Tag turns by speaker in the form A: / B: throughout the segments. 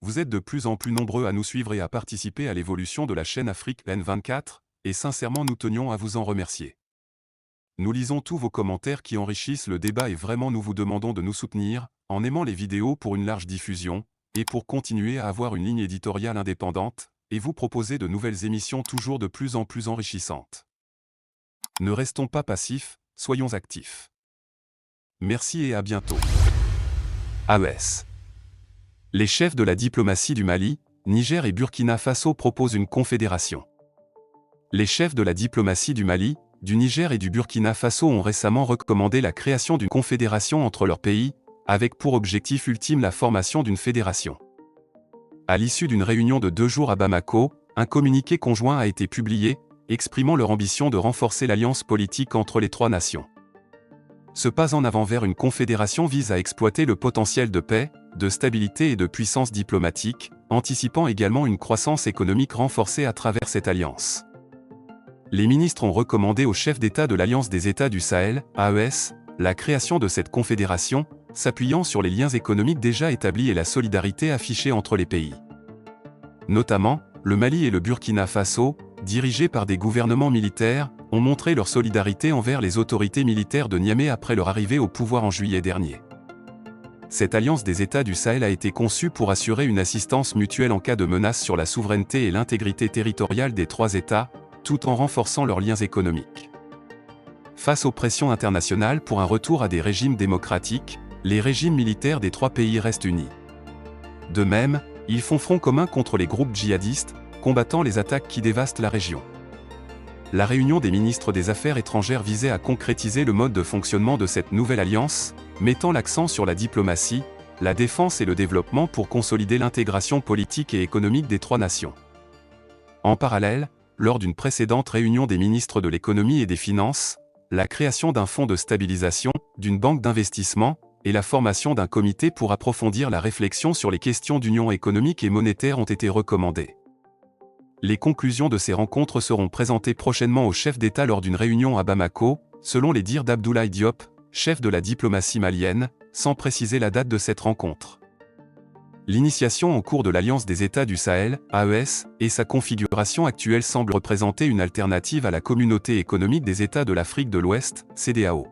A: Vous êtes de plus en plus nombreux à nous suivre et à participer à l'évolution de la chaîne Afrique N24, et sincèrement nous tenions à vous en remercier. Nous lisons tous vos commentaires qui enrichissent le débat et vraiment nous vous demandons de nous soutenir, en aimant les vidéos pour une large diffusion, et pour continuer à avoir une ligne éditoriale indépendante, et vous proposer de nouvelles émissions toujours de plus en plus enrichissantes. Ne restons pas passifs, soyons actifs. Merci et à bientôt. AES. Les chefs de la diplomatie du Mali, Niger et Burkina Faso proposent une confédération. Les chefs de la diplomatie du Mali, du Niger et du Burkina Faso ont récemment recommandé la création d'une confédération entre leurs pays, avec pour objectif ultime la formation d'une fédération. À l'issue d'une réunion de 2 jours à Bamako, un communiqué conjoint a été publié, exprimant leur ambition de renforcer l'alliance politique entre les 3 nations. Ce pas en avant vers une confédération vise à exploiter le potentiel de paix, de stabilité et de puissance diplomatique, anticipant également une croissance économique renforcée à travers cette alliance. Les ministres ont recommandé aux chefs d'État de l'Alliance des États du Sahel, AES, la création de cette confédération, s'appuyant sur les liens économiques déjà établis et la solidarité affichée entre les pays. Notamment, le Mali et le Burkina Faso, dirigés par des gouvernements militaires, ont montré leur solidarité envers les autorités militaires de Niamey après leur arrivée au pouvoir en juillet dernier. Cette alliance des États du Sahel a été conçue pour assurer une assistance mutuelle en cas de menace sur la souveraineté et l'intégrité territoriale des 3 États, tout en renforçant leurs liens économiques. Face aux pressions internationales pour un retour à des régimes démocratiques, les régimes militaires des 3 pays restent unis. De même, ils font front commun contre les groupes djihadistes, combattant les attaques qui dévastent la région. La réunion des ministres des Affaires étrangères visait à concrétiser le mode de fonctionnement de cette nouvelle alliance, mettant l'accent sur la diplomatie, la défense et le développement pour consolider l'intégration politique et économique des 3 nations. En parallèle, lors d'une précédente réunion des ministres de l'économie et des finances, la création d'un fonds de stabilisation, d'une banque d'investissement, et la formation d'un comité pour approfondir la réflexion sur les questions d'union économique et monétaire ont été recommandées. Les conclusions de ces rencontres seront présentées prochainement au chef d'État lors d'une réunion à Bamako, selon les dires d'Abdoulaye Diop, chef de la diplomatie malienne, sans préciser la date de cette rencontre. L'initiation en cours de l'Alliance des États du Sahel, AES, et sa configuration actuelle semble représenter une alternative à la Communauté économique des États de l'Afrique de l'Ouest, CEDEAO.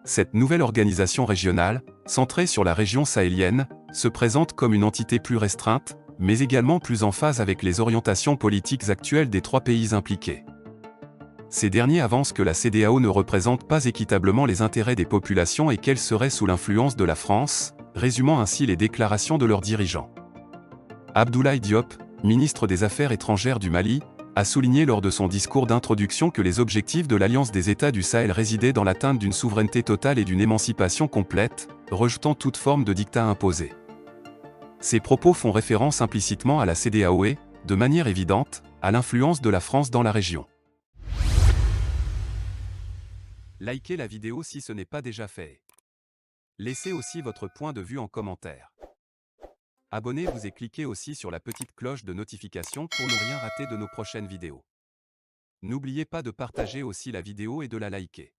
A: Cette nouvelle organisation régionale, centrée sur la région sahélienne, se présente comme une entité plus restreinte, mais également plus en phase avec les orientations politiques actuelles des 3 pays impliqués. Ces derniers avancent que la CEDEAO ne représente pas équitablement les intérêts des populations et qu'elle serait sous l'influence de la France, résumant ainsi les déclarations de leurs dirigeants. Abdoulaye Diop, ministre des Affaires étrangères du Mali, a souligné lors de son discours d'introduction que les objectifs de l'Alliance des États du Sahel résidaient dans l'atteinte d'une souveraineté totale et d'une émancipation complète, rejetant toute forme de dictat imposé. Ces propos font référence implicitement à la CEDEAO et, de manière évidente, à l'influence de la France dans la région. Likez la vidéo si ce n'est pas déjà fait. Laissez aussi votre point de vue en commentaire. Abonnez-vous et cliquez aussi sur la petite cloche de notification pour ne rien rater de nos prochaines vidéos. N'oubliez pas de partager aussi la vidéo et de la liker.